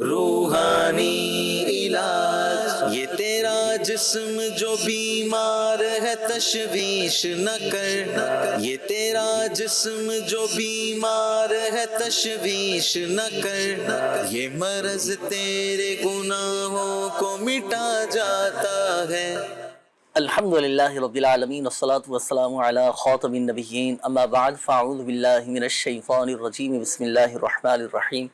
روحانی علاج، یہ تیرا جسم جو بیمار ہے تشویش نہ کر، یہ تیرا جسم جو بیمار ہے تشویش نہ کر، یہ مرض تیرے گناہوں کو مٹا جاتا ہے۔ الحمدللہ رب العالمین والصلاة والسلام علی خاتم النبیین، اما بعد فاعوذ باللہ من الشیطان الرجیم، بسم اللہ الرحمن الرحیم۔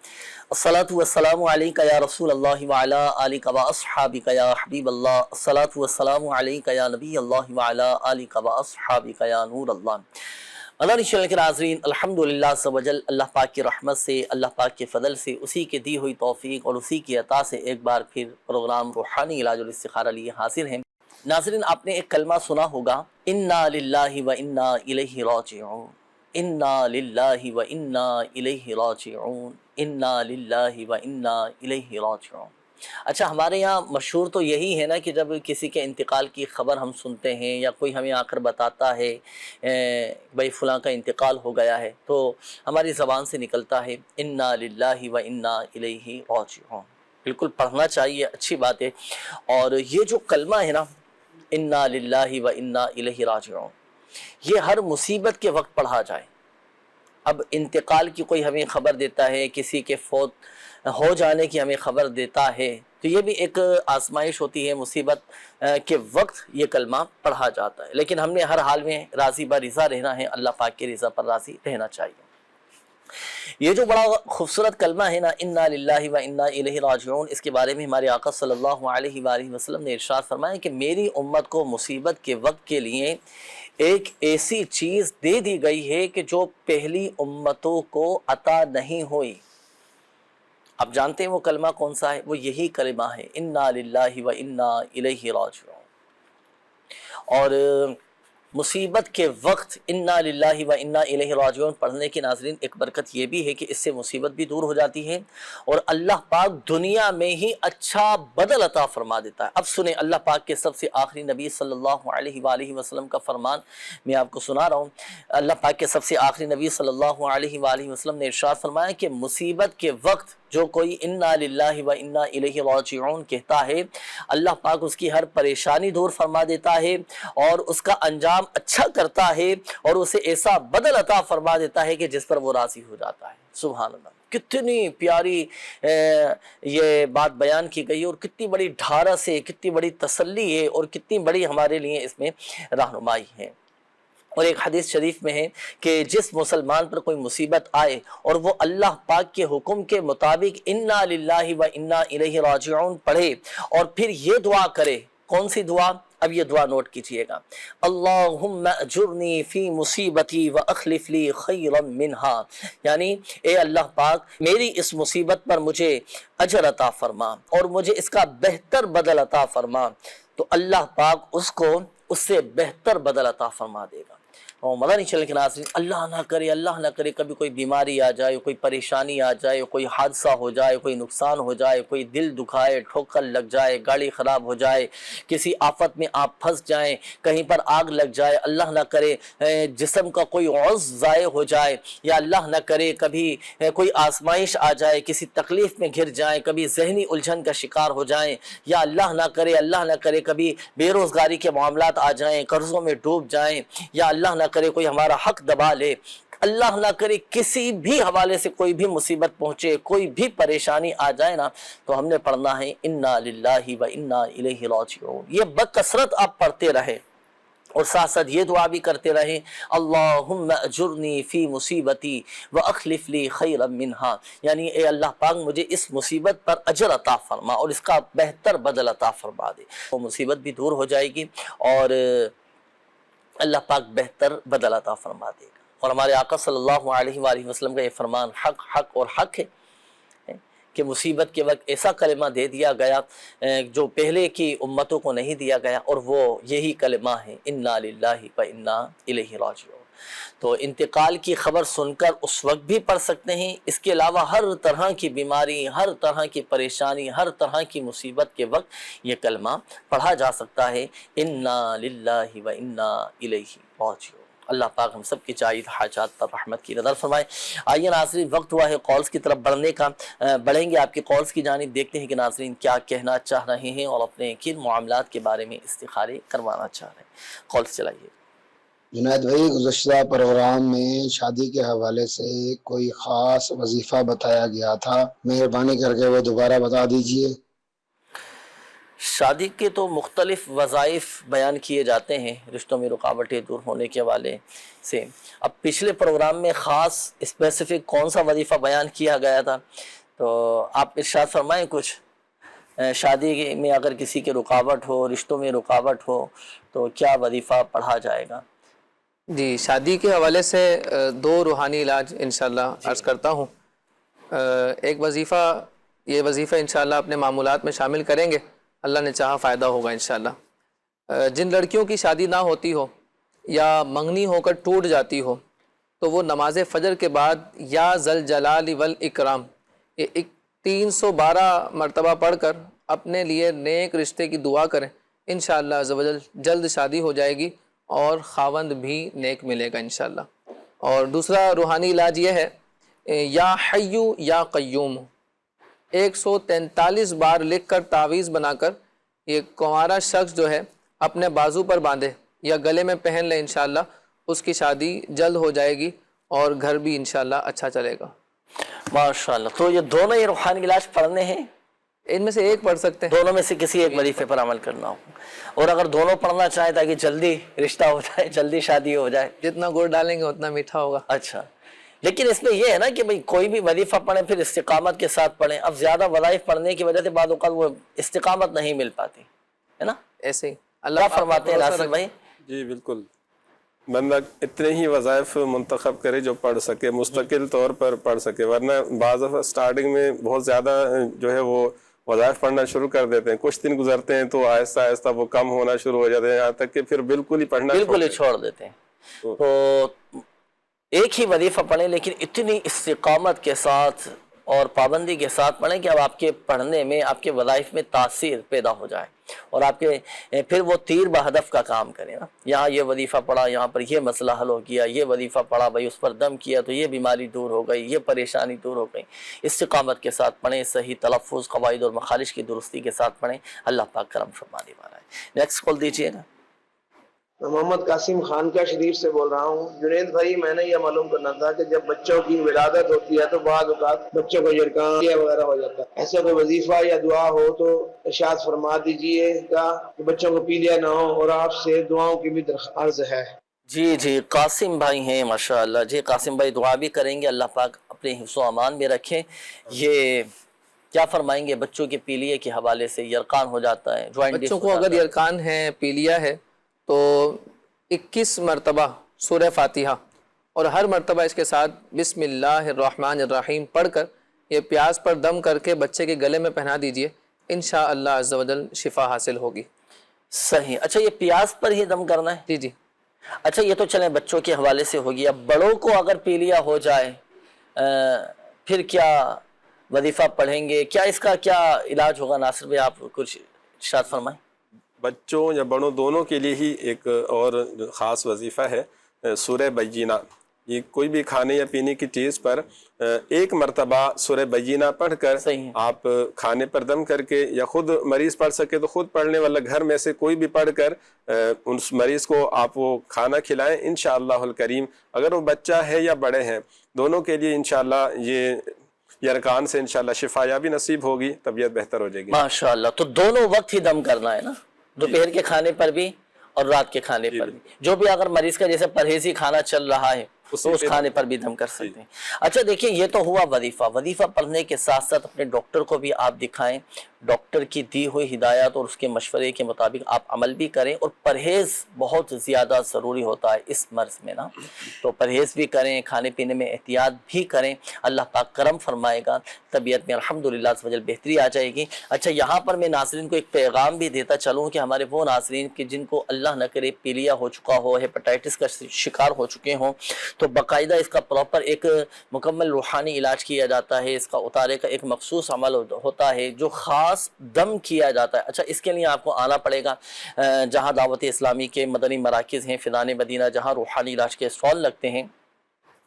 الصلاة والسلام علیکہ یا رسول اللہ وعلی آلکہ واصحابکہ یا حبیب اللہ، الصلاة والسلام علیکہ یا نبی اللہ وعلی آلکہ واصحابکہ یا نور اللہ۔ مدنی چینل کے ناظرین، الحمدللہ عز و جل اللہ پاک کی رحمت سے، اللہ پاک کے فضل سے، اسی کے دی ہوئی توفیق اور اسی کی عطا سے ایک بار پھر پروگرام روحانی علاج والاستخارہ لیے حاضر ہیں۔ ناظرین، آپ نے ایک کلمہ سنا ہوگا، انا للہ و انا الیہ راجعون، انا للہ و انا الیہ راجعون، انا للہ و انا الیہ راجعون۔ اچھا، ہمارے یہاں مشہور تو یہی ہے نا کہ جب کسی کے انتقال کی خبر ہم سنتے ہیں یا کوئی ہمیں آ کر بتاتا ہے بھائی فلاں کا انتقال ہو گیا ہے، تو ہماری زبان سے نکلتا ہے انا للہ و انا الیہ راجعون۔ بالکل پڑھنا چاہیے، اچھی بات ہے۔ اور یہ جو کلمہ ہے نا، انا للہ و انا الیہ راجعون، یہ ہر مصیبت کے وقت پڑھا جائے۔ اب انتقال کی کوئی ہمیں خبر دیتا ہے، کسی کے فوت ہو جانے کی ہمیں خبر دیتا ہے، تو یہ بھی ایک آزمائش ہوتی ہے، مصیبت کے وقت یہ کلمہ پڑھا جاتا ہے۔ لیکن ہم نے ہر حال میں راضی برضا رہنا ہے، اللہ پاک کی رضا پر راضی رہنا چاہیے۔ یہ جو بڑا خوبصورت کلمہ ہے نا، انا للہ و انا الیہ راجعون، اس کے بارے میں ہمارے آقا صلی اللہ علیہ وآلہ وسلم نے ارشاد فرمایا کہ میری امت کو مصیبت کے وقت کے لیے ایک ایسی چیز دے دی گئی ہے کہ جو پہلی امتوں کو عطا نہیں ہوئی۔ اب جانتے ہیں وہ کلمہ کون سا ہے؟ وہ یہی کلمہ ہے، انا للہ و انا الیہ راجعون۔ اور مصیبت کے وقت انا للہ و انا الیہ راجعون پڑھنے کی ناظرین ایک برکت یہ بھی ہے کہ اس سے مصیبت بھی دور ہو جاتی ہے اور اللہ پاک دنیا میں ہی اچھا بدل عطا فرما دیتا ہے۔ اب سنیں اللہ پاک کے سب سے آخری نبی صلی اللہ علیہ وآلہ وسلم کا فرمان میں آپ کو سنا رہا ہوں۔ اللہ پاک کے سب سے آخری نبی صلی اللہ علیہ وآلہ وسلم نے ارشاد فرمایا کہ مصیبت کے وقت جو کوئی انا للہ و انا الیہ راجعون کہتا ہے، اللہ پاک اس کی ہر پریشانی دور فرما دیتا ہے اور اس کا انجام اچھا کرتا ہے اور اسے ایسا بدل عطا فرما دیتا ہے کہ جس پر وہ راضی ہو جاتا ہے۔ سبحان اللہ، کتنی پیاری یہ بات بیان کی گئی اور کتنی بڑی ڈھارس ہے، کتنی بڑی تسلی ہے اور کتنی بڑی ہمارے لیے اس میں رہنمائی ہے۔ اور ایک حدیث شریف میں ہے کہ جس مسلمان پر کوئی مصیبت آئے اور وہ اللہ پاک کے حکم کے مطابق انا للہ و انا الیہ راجعون پڑھے اور پھر یہ دعا کرے، کون سی دعا؟ اب یہ دعا نوٹ کیجئے گا، اللہم اجرنی فی مصیبتی واخلف لی خیرا منہا، یعنی اے اللہ پاک میری اس مصیبت پر مجھے اجر عطا فرما اور مجھے اس کا بہتر بدل عطا فرما، تو اللہ پاک اس کو اس سے بہتر بدل عطا فرما دے گا۔ اور مدنی چینل کے ناظرین، اللہ نہ کرے کبھی کوئی بیماری آ جائے، کوئی پریشانی آ جائے، کوئی حادثہ ہو جائے، کوئی نقصان ہو جائے، کوئی دل دکھائے، ٹھوکر لگ جائے، گاڑی خراب ہو جائے، کسی آفت میں آپ پھنس جائیں، کہیں پر آگ لگ جائے، اللہ نہ کرے جسم کا کوئی عضو ضائع ہو جائے، یا اللہ نہ کرے کبھی کوئی آزمائش آ جائے، کسی تکلیف میں گھر جائیں، کبھی ذہنی الجھن کا شکار ہو جائیں، یا اللہ نہ کرے کبھی بے روزگاری کے معاملات آ جائیں، قرضوں میں ڈوب جائیں، یا اللہ نہ کرے کوئی ہمارا حق دبا لے، اللہ نہ کرے کسی بھی حوالے سے کوئی بھی مصیبت پہنچے، کوئی بھی پریشانی آ جائے نا، تو ہم نے پڑھنا ہے انا للہ و انا الیہ راجعون۔ یہ بکثرت آپ پڑھتے رہے اور ساتھ ساتھ یہ دعا بھی کرتے رہے، اللہم اجرنی فی مصیبتی واخلف لی خیرا منہا، یعنی اے اللہ پاک مجھے اس مصیبت پر اجر عطا فرما اور اس کا بہتر بدل عطا فرما دے، وہ مصیبت بھی دور ہو جائے گی اور اللہ پاک بہتر بدل عطا فرما دے گا۔ اور ہمارے آقا صلی اللہ علیہ وآلہ وسلم کا یہ فرمان حق ہے کہ مصیبت کے وقت ایسا کلمہ دے دیا گیا جو پہلے کی امتوں کو نہیں دیا گیا، اور وہ یہی کلمہ ہے انا للہ و انا الیہ راجعون۔ تو انتقال کی خبر سن کر اس وقت بھی پڑھ سکتے ہیں، اس کے علاوہ ہر طرح کی بیماری، ہر طرح کی پریشانی، ہر طرح کی مصیبت کے وقت یہ کلمہ پڑھا جا سکتا ہے، انا للہ و انا الیہ راجعون۔ اللہ پاک ہم سب کی چاہیے حاجات پر رحمت کی نظر فرمائے۔ آئیے ناظرین، وقت ہوا ہے کالز کی طرف بڑھنے کا، بڑھیں گے آپ کے کالز کی جانب، دیکھتے ہیں کہ ناظرین کیا کہنا چاہ رہے ہیں اور اپنے کن معاملات کے بارے میں استخارے کروانا چاہ رہے ہیں۔ کالز چلائیے۔ جنید بھائی، گزشتہ پروگرام میں شادی کے حوالے سے کوئی خاص وظیفہ بتایا گیا تھا، مہربانی کر کے وہ دوبارہ بتا دیجئے۔ شادی کے تو مختلف وظائف بیان کیے جاتے ہیں رشتوں میں رکاوٹیں دور ہونے کے حوالے سے۔ اب پچھلے پروگرام میں خاص اسپیسیفک کون سا وظیفہ بیان کیا گیا تھا، تو آپ ارشاد فرمائیں کچھ۔ شادی میں اگر کسی کے رکاوٹ ہو، رشتوں میں رکاوٹ ہو، تو کیا وظیفہ پڑھا جائے گا؟ جی، شادی کے حوالے سے دو روحانی علاج انشاءاللہ عرض کرتا ہوں۔ ایک وظیفہ، یہ وظیفہ انشاءاللہ اپنے معمولات میں شامل کریں گے، اللہ نے چاہا فائدہ ہوگا انشاءاللہ۔ جن لڑکیوں کی شادی نہ ہوتی ہو یا منگنی ہو کر ٹوٹ جاتی ہو، تو وہ نماز فجر کے بعد یا ذل جلال والاکرام یہ 312 مرتبہ پڑھ کر اپنے لیے نیک رشتے کی دعا کریں، انشاءاللہ عز و جل جلد شادی ہو جائے گی اور خاوند بھی نیک ملے گا انشاءاللہ۔ اور دوسرا روحانی علاج یہ ہے، یا حیو یا قیوم 143 بار لکھ کر تعویذ بنا کر یہ کنوارا شخص جو ہے اپنے بازو پر باندھے یا گلے میں پہن لے، انشاءاللہ اس کی شادی جلد ہو جائے گی اور گھر بھی انشاءاللہ اچھا چلے گا۔ ماشاءاللہ، تو یہ دونوں ہی روحانی علاج پڑھنے ہیں؟ ان میں سے ایک پڑھ سکتے ہیں، دونوں میں سے کسی ایک وظیفے پر عمل کرنا ہو، اور اگر دونوں پڑھنا چاہیں تاکہ جلدی رشتہ ہو جائے، جلدی شادی ہو جائے۔ جتنا گڑ ڈالیں گے اتنا میٹھا ہوگا۔ اچھا، لیکن اس میں یہ ہے نا کہ بھئی کوئی بھی وظیفہ پڑھیں پھر استقامت کے ساتھ پڑھیں۔ اب زیادہ وظائف پڑھنے کی وجہ سے بعض اوقات وہ استقامت نہیں مل پاتی ہے نا۔ ایسے ہی کیا فرماتے ہیں ناصر بھائی؟ جی بالکل، بندہ اتنے ہی وظائف منتخب کرے جو پڑھ سکے، مستقل طور پر پڑھ سکے، ورنہ بعض دفعہ سٹارٹنگ میں بہت زیادہ جو ہے وہ وظائف پڑھنا شروع کر دیتے ہیں، کچھ دن گزرتے ہیں تو آہستہ آہستہ وہ کم ہونا شروع ہو جاتے ہیں، یہاں تک کہ پھر بالکل ہی پڑھنا چھوڑ دیتے ہیں۔ تو ایک ہی وظیفہ پڑھیں لیکن اتنی استقامت کے ساتھ اور پابندی کے ساتھ پڑھیں کہ اب آپ کے پڑھنے میں، آپ کے وظائف میں تاثیر پیدا ہو جائے اور آپ کے پھر وہ تیر بہدف کا کام کریں نا۔ یہاں یہ وظیفہ پڑھا، یہاں پر یہ مسئلہ حل ہو گیا، یہ وظیفہ پڑھا بھائی اس پر دم کیا تو یہ بیماری دور ہو گئی، یہ پریشانی دور ہو گئی۔ استقامت کے ساتھ پڑھیں، صحیح تلفظ، قواعد اور مخارج کی درستی کے ساتھ پڑھیں، اللہ پاک کرم فرمانے والا ہے۔ نیکسٹ کال دیجیے گا۔ میں محمد قاسم خان کا شریف سے بول رہا ہوں۔ جنید بھائی، میں نے یہ معلوم کرنا تھا کہ جب بچوں کی ولادت ہوتی ہے تو بعض اوقات بچوں کو یرکان وغیرہ ہو جاتا ہے، ایسا کوئی وظیفہ یا دعا ہو تو ارشاد فرما دیجئے گا کہ بچوں کو پیلیا نہ ہو، اور آپ سے دعاؤں کی بھی درخواست ہے۔ جی قاسم بھائی ہیں ماشاءاللہ۔ جی قاسم بھائی دعا بھی کریں گے، اللہ پاک اپنے حفظ و امان میں رکھیں۔ یہ کیا فرمائیں گے بچوں کے پیلیے کے حوالے سے؟ یرقان ہو جاتا ہے، بچوں کو اگر یرقان ہے، پیلیا ہے، تو 21 مرتبہ سورہ فاتحہ اور ہر مرتبہ اس کے ساتھ بسم اللہ الرحمن الرحیم پڑھ کر یہ پیاز پر دم کر کے بچے کے گلے میں پہنا دیجئے، انشاءاللہ عز و جل شفا حاصل ہوگی۔ صحیح۔ اچھا، یہ پیاز پر ہی دم کرنا ہے؟ جی۔ اچھا، یہ تو چلیں بچوں کے حوالے سے ہو گیا، بڑوں کو اگر پیلیا ہو جائے پھر کیا وظیفہ پڑھیں گے؟ کیا اس کا کیا علاج ہوگا؟ ناصر بھائی آپ کچھ ارشاد فرمائیں۔ بچوں یا بڑوں دونوں کے لیے ہی ایک اور خاص وظیفہ ہے سورہ بینہ۔ یہ کوئی بھی کھانے یا پینے کی چیز پر ایک مرتبہ سورہ بینہ پڑھ کر آپ کھانے پر دم کر کے، یا خود مریض پڑھ سکے تو خود پڑھنے والا گھر میں سے کوئی بھی پڑھ کر اس مریض کو آپ وہ کھانا کھلائیں، انشاءاللہ الکریم۔ اگر وہ بچہ ہے یا بڑے ہیں، دونوں کے لیے انشاءاللہ یہ یرقان سے انشاءاللہ شفا یابی نصیب ہوگی، طبیعت بہتر ہو جائے گی ماشاءاللہ۔ تو دونوں وقت ہی دم کرنا ہے نا، دوپہر کے کھانے پر بھی اور رات کے کھانے پر بھی، جو بھی اگر مریض کا جیسے پرہیزی کھانا چل رہا ہے تو اس کھانے پر بھی دم کر سکتے ہیں۔ اچھا دیکھیں، یہ تو ہوا وظیفہ پڑھنے کے ساتھ ساتھ اپنے ڈاکٹر کو بھی آپ دکھائیں، ڈاکٹر کی دی ہوئی ہدایات اور اس کے مشورے کے مطابق آپ عمل بھی کریں، اور پرہیز بہت زیادہ ضروری ہوتا ہے اس مرض میں نا، تو پرہیز بھی کریں، کھانے پینے میں احتیاط بھی کریں، اللہ پاک کرم فرمائے گا، طبیعت میں الحمدللہ بہتری آ جائے گی۔ اچھا، یہاں پر میں ناظرین کو ایک پیغام بھی دیتا چلوں کہ ہمارے وہ ناظرین کہ جن کو اللہ نہ کرے پیلیا ہو چکا ہو، ہیپاٹائٹس کا شکار ہو چکے ہوں، تو باقاعدہ اس کا پراپر ایک مکمل روحانی علاج کیا جاتا ہے، اس کا اتارے کا ایک مخصوص عمل ہوتا ہے جو خاص دم کیا جاتا ہے۔ اچھا اس کے لیے آپ کو آنا پڑے گا جہاں دعوت اسلامی کے مدنی مراکز ہیں، فیضان مدینہ، جہاں روحانی علاج کے اسٹال لگتے ہیں،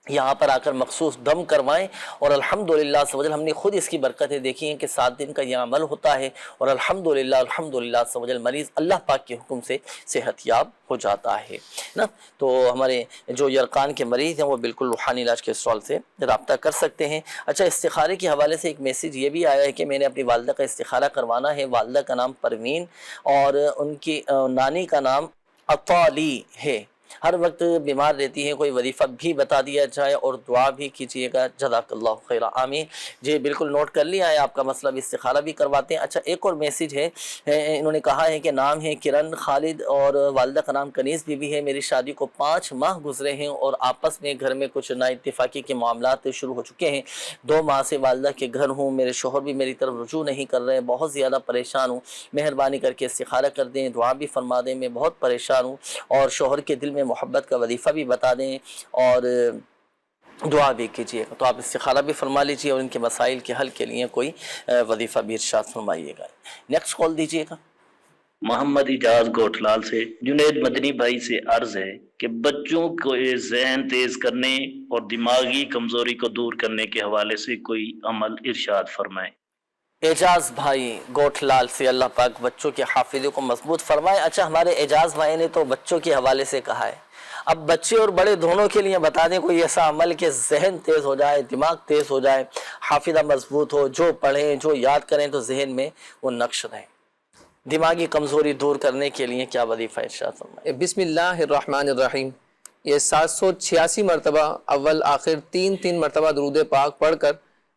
یہاں پر آ کر مخصوص دم کروائیں، اور الحمدللہ سبحان ہم نے خود اس کی برکتیں دیکھی ہیں کہ 7 دن کا یہ عمل ہوتا ہے اور الحمدللہ سبحان مریض اللہ پاک کے حکم سے صحت یاب ہو جاتا ہے نا۔ تو ہمارے جو یرقان کے مریض ہیں وہ بالکل روحانی علاج کے اسٹال سے رابطہ کر سکتے ہیں۔ اچھا استخارے کے حوالے سے ایک میسیج یہ بھی آیا ہے کہ میں نے اپنی والدہ کا استخارہ کروانا ہے، والدہ کا نام پروین اور ان کی نانی کا نام اطالی ہے، ہر وقت بیمار رہتی ہیں، کوئی وظیفہ بھی بتا دیا جائے اور دعا بھی کیجیے گا، جزاک اللہ خیر، آمین۔ جی بالکل نوٹ کر لیا ہے آپ کا مسئلہ، بھی استخارہ بھی کرواتے ہیں۔ اچھا ایک اور میسیج ہے، انہوں نے کہا ہے کہ نام ہے کرن خالد اور والدہ کا نام کنیز بی بی ہے، میری شادی کو 5 ماہ گزرے ہیں اور آپس میں گھر میں کچھ نا اتفاقی کے معاملات شروع ہو چکے ہیں، 2 ماہ سے والدہ کے گھر ہوں، میرے شوہر بھی میری طرف رجوع نہیں کر رہے ہیں، بہت زیادہ پریشان ہوں، مہربانی کر کے استخارہ کر دیں، دعا بھی فرما دیں، میں بہت پریشان ہوں، اور شوہر کے دل میں محبت کا وظیفہ بھی بتا دیں اور دعا بھی کیجیے گا۔ تو آپ استخارہ بھی فرما لیجیے اور ان کے مسائل کے حل کے لیے کوئی وظیفہ بھی ارشاد فرمائیے گا۔ نیکسٹ کال دیجیے گا۔ محمد اجاز گوٹلال سے جنید مدنی بھائی سے عرض ہے کہ بچوں کو ذہن تیز کرنے اور دماغی کمزوری کو دور کرنے کے حوالے سے کوئی عمل ارشاد فرمائیں۔ اعجاز بھائی گوٹھ لال سے اللہ پاک بچوں کے حافظے کو مضبوط فرمائے۔ اچھا ہمارے اعجاز بھائی نے تو بچوں کے حوالے سے کہا ہے، اب بچے اور بڑے دونوں کے لیے بتا دیں کوئی ایسا عمل کہ ذہن تیز ہو جائے، دماغ تیز ہو جائے، حافظہ مضبوط ہو، جو پڑھیں جو یاد کریں تو ذہن میں وہ نقش رہیں۔ دماغی کمزوری دور کرنے کے لیے کیا وظیفہ ارشاد فرمائے؟ بسم اللہ الرحمن الرحیم، یہ 786 مرتبہ اول آخر 3 مرتبہ درود پاک پڑھ کر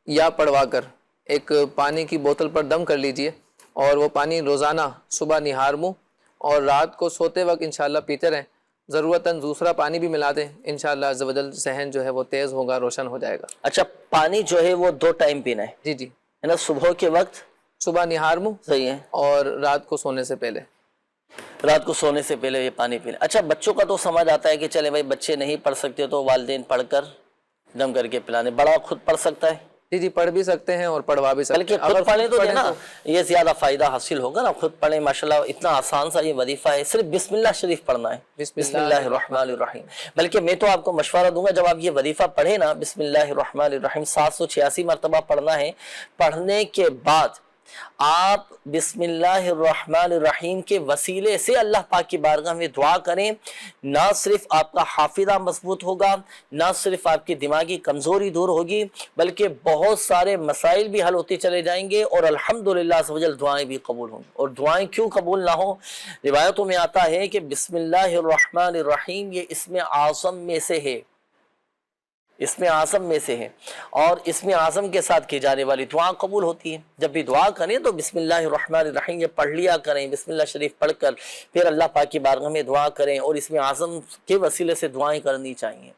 یا پڑھوا کر ایک پانی کی بوتل پر دم کر لیجئے، اور وہ پانی روزانہ صبح نہار منہ اور رات کو سوتے وقت انشاءاللہ پیتے رہیں، ضرورتاً دوسرا پانی بھی ملا دیں، انشاءاللہ عز و جل ذہن جو ہے وہ تیز ہوگا، روشن ہو جائے گا۔ اچھا پانی جو ہے وہ 2 ٹائم پینا ہے، جی جی، ہے نا، صبح کے وقت، صبح نہار منہ صحیح ہے، اور رات کو سونے سے پہلے۔ رات کو سونے سے پہلے یہ پانی پینا۔ اچھا بچوں کا تو سمجھ آتا ہے کہ چلے بھائی بچے نہیں پڑھ سکتے تو والدین پڑھ کر دم کر کے پلانے، بڑا خود پڑھ سکتا ہے، جی جی، پڑھ بھی سکتے ہیں اور پڑھوا بھی سکتے بلکہ ہیں، خود پڑھیں تو پڑھیں نا یہ زیادہ فائدہ حاصل ہوگا نا، خود پڑھیں، ماشاءاللہ اتنا آسان سا یہ وظیفہ ہے، صرف بسم اللہ شریف پڑھنا ہے، بسم اللہ الرحمن الرحیم۔ بلکہ میں تو آپ کو مشورہ دوں گا جب آپ یہ وظیفہ پڑھیں نا، بسم اللہ الرحمن الرحیم 786 مرتبہ پڑھنا ہے، پڑھنے کے بعد آپ بسم اللہ الرحمن الرحیم کے وسیلے سے اللہ پاک کی بارگاہ میں دعا کریں، نہ صرف آپ کا حافظہ مضبوط ہوگا، نہ صرف آپ کی دماغی کمزوری دور ہوگی، بلکہ بہت سارے مسائل بھی حل ہوتے چلے جائیں گے، اور الحمدللہ عز و جل دعائیں بھی قبول ہوں گی۔ اور دعائیں کیوں قبول نہ ہوں؟ روایتوں میں آتا ہے کہ بسم اللہ الرحمن الرحیم یہ اسم اعظم میں سے ہے، اسم اعظم میں سے ہے، اور اسم اعظم کے ساتھ کی جانے والی دعا قبول ہوتی ہے۔ جب بھی دعا کریں تو بسم اللہ الرحمن الرحیم یہ پڑھ لیا کریں، بسم اللہ شریف پڑھ کر پھر اللہ پاک کی بارگاہ میں دعا کریں، اور اسم اعظم کے وسیلے سے دعائیں کرنی چاہیے۔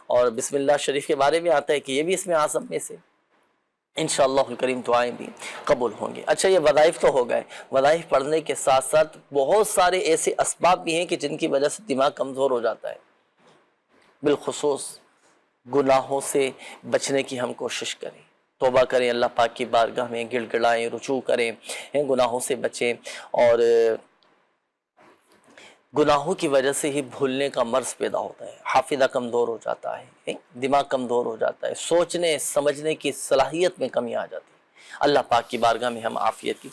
اور بسم اللہ شریف کے بارے میں آتا ہے کہ یہ بھی اسم اعظم میں سے، انشاءاللہ الکریم دعائیں بھی قبول ہوں گی۔ اچھا یہ وظائف تو ہو گئے، وظائف پڑھنے کے ساتھ ساتھ بہت سارے ایسے اسباب بھی ہیں کہ جن کی وجہ سے دماغ کمزور ہو جاتا ہے، بالخصوص گناہوں سے بچنے کی ہم کوشش کریں، توبہ کریں، اللہ پاک کی بارگاہ میں گڑ گڑائیں، رجوع کریں، گناہوں سے بچیں، اور گناہوں کی وجہ سے ہی بھولنے کا مرض پیدا ہوتا ہے، حافظہ کمزور ہو جاتا ہے، دماغ کمزور ہو جاتا ہے، سوچنے سمجھنے کی صلاحیت میں کمی آ جاتی ہے۔ اللہ پاک کی بارگاہ میں ہم عافیت کی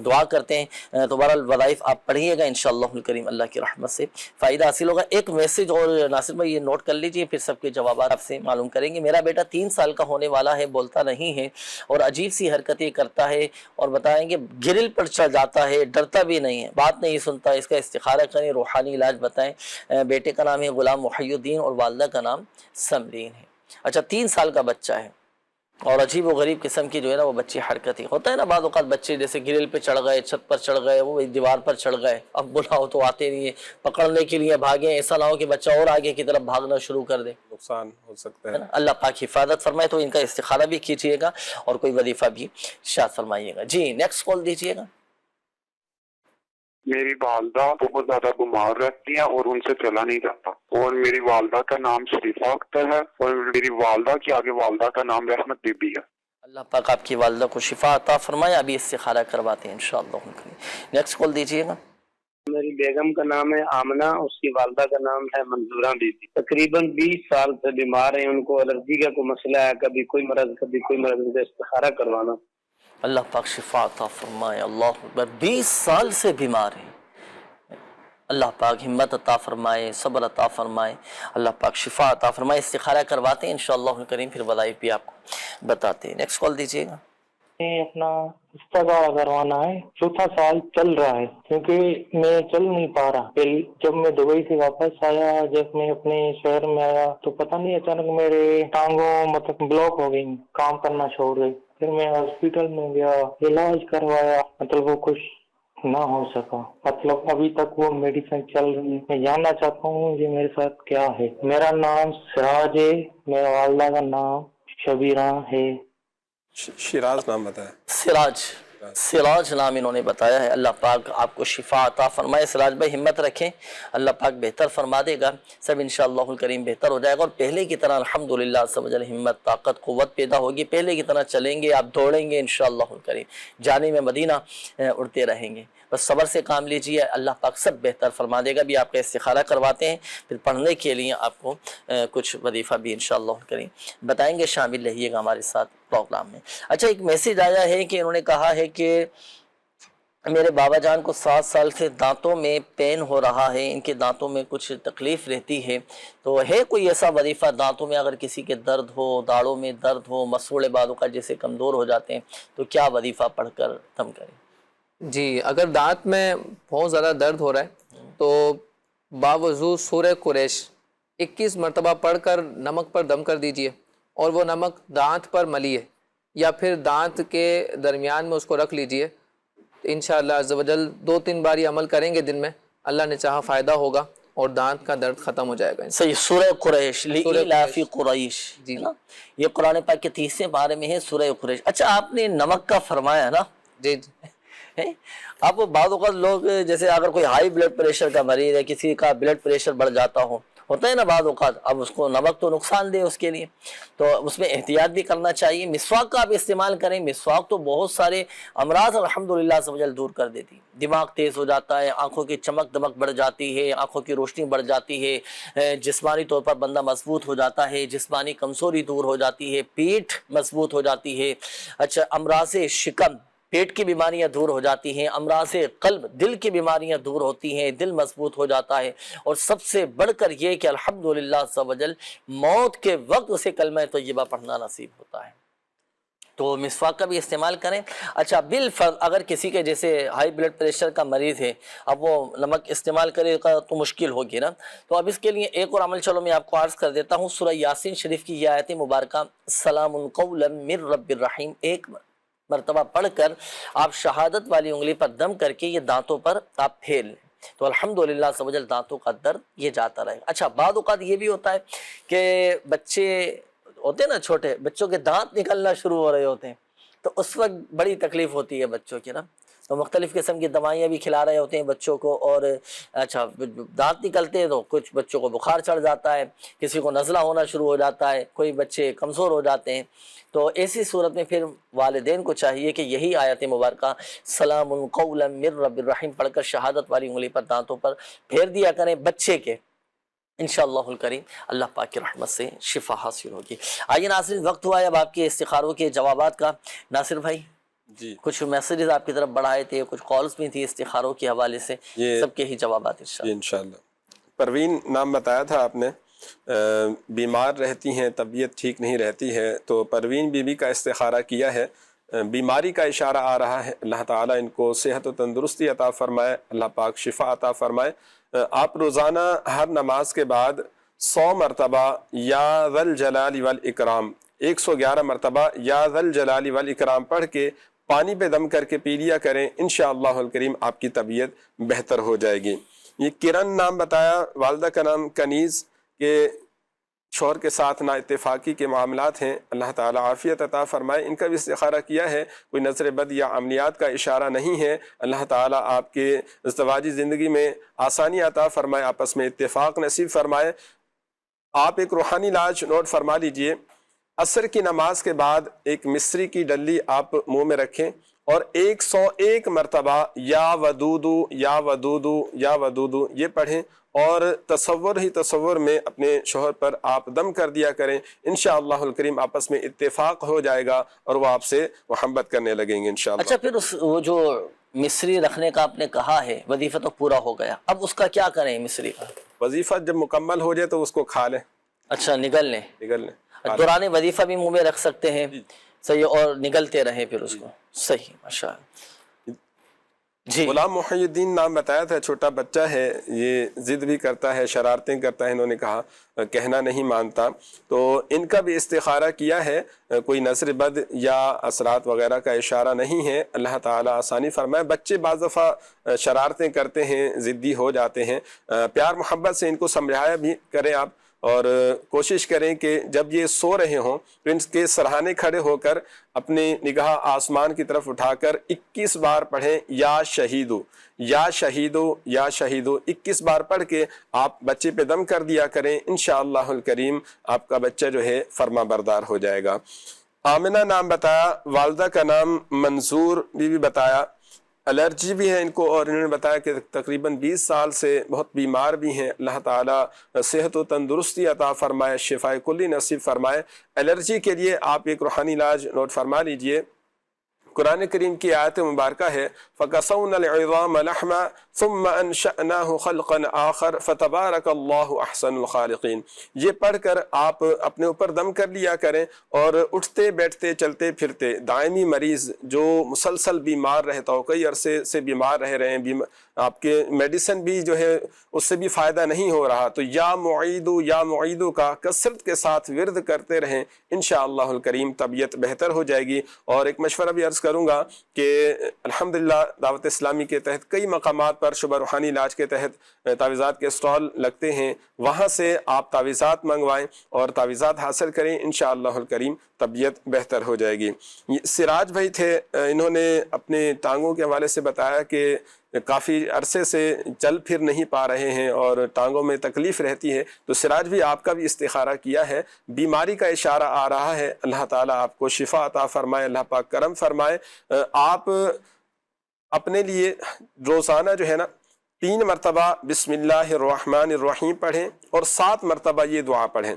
دعا کرتے ہیں۔ تو بہرحال وظائف آپ پڑھیے گا، انشاءاللہ الکریم اللہ کی رحمت سے فائدہ حاصل ہوگا۔ ایک میسج اور ناصر بھائی یہ نوٹ کر لیجئے، پھر سب کے جوابات آپ سے معلوم کریں گے۔ میرا بیٹا 3 سال کا ہونے والا ہے، بولتا نہیں ہے اور عجیب سی حرکتیں کرتا ہے، اور بتائیں کہ گرل پر چڑھ جاتا ہے، ڈرتا بھی نہیں ہے، بات نہیں سنتا، اس کا استخارہ کریں، روحانی علاج بتائیں۔ بیٹے کا نام ہے غلام محی الدین اور والدہ کا نام سمرین ہے۔ اچھا 3 سال کا بچہ ہے، اور عجیب و غریب قسم کی جو ہے نا وہ بچی حرکت ہی ہوتا ہے نا، بعض اوقات بچے جیسے گرل پہ چڑھ گئے، چھت پر چڑھ گئے، وہ دیوار پر چڑھ گئے، اب بلاؤ تو آتے نہیں ہے، پکڑنے کے لیے بھاگیں، ایسا نہ ہو کہ بچہ اور آگے کی طرف بھاگنا شروع کر دے، نقصان ہو سکتا ہے نا۔ اللہ پاک حفاظت فرمائے، تو ان کا استخارہ بھی کیجیے گا اور کوئی وظیفہ بھی ارشاد فرمائیے گا۔ جی نیکسٹ کال دیجیے گا۔ میری والدہ بہت زیادہ بیمار رہتی ہیں اور ان سے چلا نہیں جاتا، اور میری والدہ کا نام شریفہ اختر ہے اور میری والدہ کے آگے والدہ کا نام رحمت بی بی ہے۔ اللہ پاک آپ کی والدہ کو شفا عطا فرمائے. ابھی استخارہ کرواتے ہیں انشاءاللہ. نیکسٹ کال دیجیے گا. میری بیگم کا نام ہے آمنہ، اس کی والدہ کا نام ہے منظورہ بی بی. تقریباً 20 سال سے بیمار ہیں، ان کو الرجی کا کوئی مسئلہ ہے، کبھی کوئی مرض کبھی کوئی مرض. ان کا استخارہ کروانا. اللہ پاک شفا عطا فرمائے. اللہ اکبر. 20 سال سے بیمار ہیں. اللہ پاک ہمت عطا فرمائے، صبر عطا فرمائے، اللہ پاک شفا عطا فرمائے. استخارہ کرواتے ہیں انشاءاللہ کریم، پھر وظائف بھی آپ کو بتاتے ہیں. نیکسٹ کال دیجیے گا. اپنا استخارہ کروانا ہے، چوتھا سال چل رہا ہے کیونکہ میں چل نہیں پا رہا. پھر جب میں دبئی سے واپس آیا، جب میں اپنے شہر میں آیا تو پتہ نہیں اچانک میرے ٹانگوں مطلب بلاک ہو گئی، کام کرنا چھوڑ گئی. پھر میں ہاسپٹل میں گیا، علاج کروایا، مطلب وہ کچھ نہ ہو سکا. مطلب ابھی تک وہ میڈیسن چل رہی ہے. میں جاننا چاہتا ہوں یہ میرے ساتھ کیا ہے. میرا نام سراج ہے، میرے والدہ کا نام شبیرہ ہے. شیراز نام بتایا. سراج نام انہوں نے بتایا ہے. اللہ پاک آپ کو شفا عطا فرمائے. سراج بھائی ہمت رکھیں، اللہ پاک بہتر فرما دے گا. سب انشاءاللہ الکریم بہتر ہو جائے گا، اور پہلے کی طرح الحمدللہ عز و جل ہمت طاقت قوت پیدا ہوگی. پہلے کی طرح چلیں گے، آپ دوڑیں گے انشاءاللہ الکریم، جانے میں مدینہ اڑتے رہیں گے. بس صبر سے کام لیجئے، اللہ پاک سب بہتر فرما دے گا. بھی آپ کا استخارہ کرواتے ہیں، پھر پڑھنے کے لیے آپ کو کچھ وظیفہ بھی انشاءاللہ کریں بتائیں گے. شامل رہیے گا ہمارے ساتھ پروگرام میں. اچھا، ایک میسیج آیا ہے کہ انہوں نے کہا ہے کہ میرے بابا جان کو 7 سال سے دانتوں میں پین ہو رہا ہے، ان کے دانتوں میں کچھ تکلیف رہتی ہے، تو ہے کوئی ایسا وظیفہ دانتوں میں اگر کسی کے درد ہو، داڑوں میں درد ہو، مسوڑے بعض اوقات جیسے کمزور ہو جاتے ہیں، تو کیا وظیفہ پڑھ کر دم کریں؟ جی، اگر دانت میں بہت زیادہ درد ہو رہا ہے تو باوضو سورہ قریش 21 مرتبہ پڑھ کر نمک پر دم کر دیجئے، اور وہ نمک دانت پر ملیے یا پھر دانت کے درمیان میں اس کو رکھ لیجئے. انشاءاللہ عز و جل 2-3 بار یہ عمل کریں گے دن میں، اللہ نے چاہا فائدہ ہوگا اور دانت کا درد ختم ہو جائے گا. صحیح. سورہ قریش، لإیلاف قریش، جی نا، یہ قرآن پاک کے 30ویں پارے میں ہے سورہ قریش. اچھا، آپ نے نمک کا فرمایا نا؟ جی. آپ بعض اوقات لوگ جیسے اگر کوئی ہائی بلڈ پریشر کا مریض ہے، کسی کا بلڈ پریشر بڑھ جاتا ہوتا ہے نا بعض اوقات، اب اس کو نمک تو نقصان دے اس کے لیے، تو اس میں احتیاط بھی کرنا چاہیے. مسواک کا آپ استعمال کریں. مسواک تو بہت سارے امراض الحمدللہ سے وجل دور کر دیتی. دماغ تیز ہو جاتا ہے، آنکھوں کی چمک دمک بڑھ جاتی ہے، آنکھوں کی روشنی بڑھ جاتی ہے، جسمانی طور پر بندہ مضبوط ہو جاتا ہے، جسمانی کمزوری دور ہو جاتی ہے، پیٹھ مضبوط ہو جاتی ہے. اچھا، امراض شکم، پیٹ کی بیماریاں دور ہو جاتی ہیں. امراض قلب، دل کی بیماریاں دور ہوتی ہیں، دل مضبوط ہو جاتا ہے. اور سب سے بڑھ کر یہ کہ الحمدللہ عز و جل موت کے وقت اسے کلمہ طیبہ پڑھنا نصیب ہوتا ہے. تو مسواک کا بھی استعمال کریں. اچھا، بالفرض اگر کسی کے جیسے ہائی بلڈ پریشر کا مریض ہے، اب وہ نمک استعمال کرے گا تو مشکل ہوگی نا، تو اب اس کے لیے ایک اور عمل چلو میں آپ کو عرض کر دیتا ہوں. سورہ یاسین شریف کی یہ آیت مبارکہ سلام قولا من رب الرحیم ایک مرتبہ پڑھ کر آپ شہادت والی انگلی پر دم کر کے یہ دانتوں پر آپ پھیر لیں، تو الحمدللہ سب جل دانتوں کا درد یہ جاتا رہے گا. اچھا، بعض اوقات یہ بھی ہوتا ہے کہ بچے ہوتے ہیں نا، چھوٹے بچوں کے دانت نکلنا شروع ہو رہے ہوتے ہیں، تو اس وقت بڑی تکلیف ہوتی ہے بچوں کی نا، تو مختلف قسم کی دوائیاں بھی کھلا رہے ہوتے ہیں بچوں کو. اور اچھا، دانت نکلتے ہیں تو کچھ بچوں کو بخار چڑھ جاتا ہے، کسی کو نزلہ ہونا شروع ہو جاتا ہے، کوئی بچے کمزور ہو جاتے ہیں. تو ایسی صورت میں پھر والدین کو چاہیے کہ یہی آیت مبارکہ سلام قولا من رب الرحیم پڑھ کر شہادت والی انگلی پر دانتوں پر پھیر دیا کریں بچے کے. انشاءاللہ الکریم اللہ پاک کی رحمت سے شفا حاصل ہوگی. آئیے ناظرین، وقت ہوا ہے اب آپ کے استخاروں کے جوابات کا. ناصر بھائی جی، کچھ میسیجز آپ کی طرف بڑھائے تھے، کچھ کالز بھی تھی استخاروں کے حوالے سے، سب کے ہی جوابات انشاءاللہ. پروین نام بتایا تھا آپ نے، بیمار رہتی ہیں، طبیعت ٹھیک نہیں رہتی ہے، تو پروین بی بی کا استخارہ کیا ہے. بیماری کا اشارہ آ رہا ہے، اللہ تعالیٰ ان کو صحت و تندرستی عطا فرمائے، اللہ پاک شفا عطا فرمائے. آپ روزانہ ہر نماز کے بعد 100 مرتبہ یا ذا الجلال والاکرام، 111 مرتبہ یا ذا الجلال والاکرام پڑھ کے پانی پہ دم کر کے پی لیا کریں. انشاءاللہ الکریم آپ کی طبیعت بہتر ہو جائے گی. یہ کرن نام بتایا، والدہ کا نام کنیز، کہ شوہر کے ساتھ نا اتفاقی کے معاملات ہیں، اللہ تعالیٰ عافیت عطا فرمائے۔ ان کا بھی استخارہ کیا ہے، کوئی نظر بد یا عملیات کا اشارہ نہیں ہے، اللہ تعالیٰ آپ کے ازدواجی زندگی میں آسانی عطا فرمائے، آپس میں اتفاق نصیب فرمائے۔ آپ ایک روحانی علاج نوٹ فرما لیجئے، عصر کی نماز کے بعد ایک مصری کی ڈلی آپ منہ میں رکھیں اور 101 مرتبہ یا ودودو یا ودودو یا ودودو یہ پڑھیں، اور تصور میں اپنے شوہر پر آپ دم کر دیا کریں، انشاءاللہ الکریم آپس میں اتفاق ہو جائے گا اور وہ آپ سے محبت کرنے لگیں گے انشاءاللہ۔ اچھا، پھر وہ جو مصری رکھنے کا آپ نے کہا ہے، وظیفہ تو پورا ہو گیا، اب اس کا کیا کریں مصری کا؟ وظیفہ جب مکمل ہو جائے تو اس کو کھا لیں، اچھا نگل لیں، دوران وظیفہ بھی منہ میں رکھ سکتے ہیں، صحیح، اور نگلتے رہیں پھر اس کو، صحیح، ماشاء اللہ۔ جی، غلام محی الدین نام بتایا تھا، چھوٹا بچہ ہے، یہ ضد بھی کرتا ہے، شرارتیں کرتا ہے، انہوں نے کہا کہنا نہیں مانتا، تو ان کا بھی استخارہ کیا ہے، کوئی نظر بد یا اثرات وغیرہ کا اشارہ نہیں ہے، اللہ تعالیٰ آسانی فرمائے۔ بچے بعض دفعہ شرارتیں کرتے ہیں، ضدی ہو جاتے ہیں، پیار محبت سے ان کو سمجھایا بھی کریں آپ، اور کوشش کریں کہ جب یہ سو رہے ہوں تو ان کے سرہانے کھڑے ہو کر اپنی نگاہ آسمان کی طرف اٹھا کر 21 بار پڑھیں، یا شہیدو یا شہیدو یا شہیدو، 21 بار پڑھ کے آپ بچے پہ دم کر دیا کریں، انشاءاللہ الکریم آپ کا بچہ جو ہے فرما بردار ہو جائے گا۔ آمنہ نام بتایا، والدہ کا نام منظور بھی بتایا، الرجی بھی ہے ان کو، اور انہوں نے بتایا کہ تقریباً 20 سال سے بہت بیمار بھی ہیں، اللہ تعالیٰ صحت و تندرستی عطا فرمائے، شفاء کلی نصیب فرمائے۔ الرجی کے لیے آپ ایک روحانی علاج نوٹ فرما لیجئے، قرآن کریم کی آیت مبارکہ ہے فَقَسَوْنَا الْعِظَامَ لَحْمًا ثُمَّ أَنشَأْنَاهُ خَلْقًا آخَرَ فَتَبَارَكَ اللَّهُ أَحْسَنُ الْخَالِقِينَ۔ یہ پڑھ کر آپ اپنے اوپر دم کر لیا کریں، اور اٹھتے بیٹھتے چلتے پھرتے دائمی مریض جو مسلسل بیمار رہتا ہو، کئی عرصے سے بیمار رہ رہے ہیں، آپ کے میڈیسن بھی جو ہے اس سے بھی فائدہ نہیں ہو رہا، تو یا معیدو کا کثرت کے ساتھ ورد کرتے رہیں، انشاءاللہ الکریم طبیعت بہتر ہو جائے گی۔ اور ایک مشورہ بھی عرض کروں گا کہ الحمدللہ دعوت اسلامی کے تحت کئی مقامات پر شبہ روحانی علاج کے تحت تعویذات کے اسٹال لگتے ہیں، وہاں سے آپ تعویذات منگوائیں اور تعویذات حاصل کریں، انشاءاللہ الکریم طبیعت بہتر ہو جائے گی۔ سراج بھائی تھے، انہوں نے اپنے ٹانگوں کے حوالے سے بتایا کہ کافی عرصے سے چل پھر نہیں پا رہے ہیں اور ٹانگوں میں تکلیف رہتی ہے، تو سراج بھی آپ کا بھی استخارہ کیا ہے، بیماری کا اشارہ آ رہا ہے، اللہ تعالیٰ آپ کو شفا عطا فرمائے، اللہ پاک کرم فرمائے۔ آپ اپنے لیے روزانہ جو ہے نا 3 مرتبہ بسم اللہ الرحمن الرحیم پڑھیں اور 7 مرتبہ یہ دعا پڑھیں،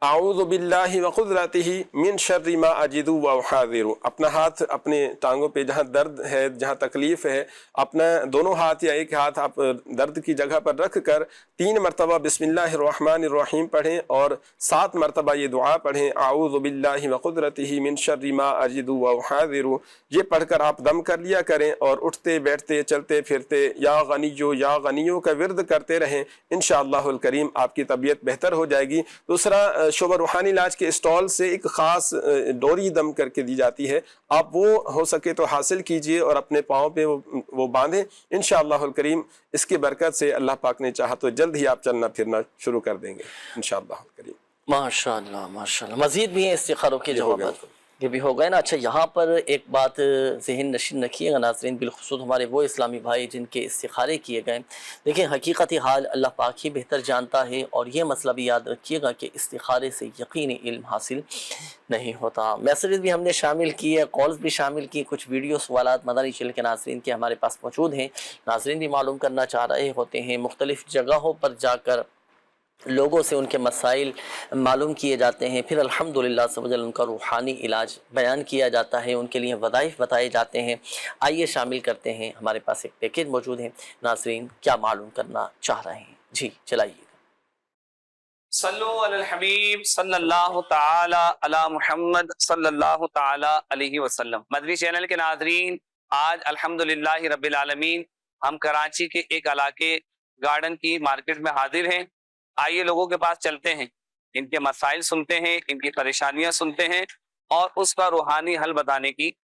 اعوذ باللہ وقدرتہ من شر ما اجد واحاذر۔ اپنا ہاتھ اپنے ٹانگوں پہ جہاں درد ہے، جہاں تکلیف ہے، اپنا دونوں ہاتھ یا ایک ہاتھ آپ درد کی جگہ پر رکھ کر 3 مرتبہ بسم اللہ الرحمن الرحیم پڑھیں اور 7 مرتبہ یہ دعا پڑھیں، اعوذ باللہ وقدرتہ من شر ما اجد واحاذر۔ یہ پڑھ کر آپ دم کر لیا کریں اور اٹھتے بیٹھتے چلتے پھرتے یا غنیو کا ورد کرتے رہیں، انشاءاللہ الکریم آپ کی طبیعت بہتر ہو جائے گی۔ دوسرا، شعبہ روحانی علاج کے اسٹال سے ایک خاص ڈوری دم کر کے دی جاتی ہے، آپ وہ ہو سکے تو حاصل کیجئے اور اپنے پاؤں پہ وہ باندھیں، انشاءاللہ الکریم اس کی برکت سے اللہ پاک نے چاہا تو جلد ہی آپ چلنا پھرنا شروع کر دیں گے انشاءاللہ الکریم۔ ماشاءاللہ ماشاءاللہ۔ مزید بھی ہیں استخاروں کے جوابات، یہ بھی ہو گئے نا۔ اچھا، یہاں پر ایک بات ذہن نشین رکھیے گا ناظرین، بالخصوص ہمارے وہ اسلامی بھائی جن کے استخارے کیے گئے، دیکھیں حقیقتی حال اللہ پاک ہی بہتر جانتا ہے، اور یہ مسئلہ بھی یاد رکھیے گا کہ استخارے سے یقینی علم حاصل نہیں ہوتا۔ میسیجز بھی ہم نے شامل کیے، کالز بھی شامل کی، کچھ ویڈیو سوالات مدنی چینل کے ناظرین کے ہمارے پاس موجود ہیں، ناظرین بھی معلوم کرنا چاہ رہے ہوتے ہیں، مختلف جگہوں پر جا کر لوگوں سے ان کے مسائل معلوم کیے جاتے ہیں، پھر الحمدللہ سبحان ان کا روحانی علاج بیان کیا جاتا ہے، ان کے لیے وظائف بتائے جاتے ہیں۔ آئیے شامل کرتے ہیں، ہمارے پاس ایک پیکیج موجود ہے، ناظرین کیا معلوم کرنا چاہ رہے ہیں، جی چلائیے۔ صلو علی الحبیب صلی اللہ تعالی علی محمد صلی اللہ تعالی علیہ وسلم۔ مدنی چینل کے ناظرین، آج الحمدللہ رب العالمین ہم کراچی کے ایک علاقے گارڈن کی مارکیٹ میں حاضر ہیں۔ آئیے لوگوں کے پاس چلتے ہیں، ان کے مسائل سنتے ہیں، ان کی پریشانیاں سنتے ہیں اور اس کا روحانی حل بتانے کی